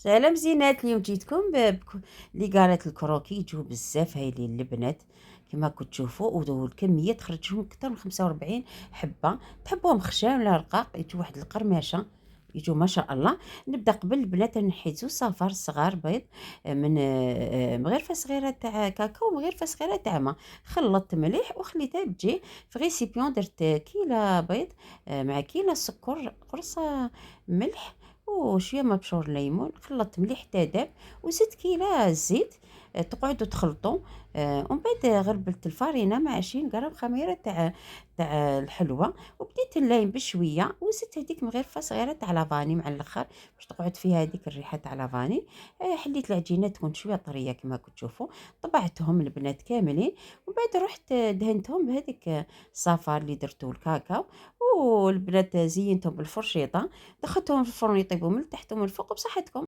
سلام زينات، اليوم جيتكم لي قالت الكروكي يجوا بزاف هايلين البنات كما راكم تشوفوا، والكميه تخرجهم اكثر من 45 حبه. تحبوهم خشان ولا رقاق يجوا واحد القرماشه، يجوا ما شاء الله. نبدا قبل البنات نحيد زوج صفار صغار بيض، مغرفه صغيره تاع كاكاو ومغرفه صغيره تاع ما. خلطت مليح وخليتها تجي في غيسيبيون. درت كيله بيض مع كيله سكر، قرصه ملح وشويه مبشور ليمون. خلطت مليح حتى داب، وزدت كيله الزيت. تقعدوا تخلطوا. ومن بعد غربلت الفارينه مع 20 غرام خميره تاع الحلوه، وبديت نلايم بشويه، وزدت هذيك مغرفه صغيره تاع لافاني مع الاخر باش تقعد فيها هذيك الريحه تاع لافاني. حليت العجينه تكون شويه طريه كما كنت تشوفوا. طبعتهم البنات كاملين، ومن بعد رحت دهنتهم بهذيك الصفار اللي درتو الكاكاو. والبنات زينتهم بالفرشيطه، دخلتهم في الفرن يطيبوا من تحت ومن الفوق بصحتكم.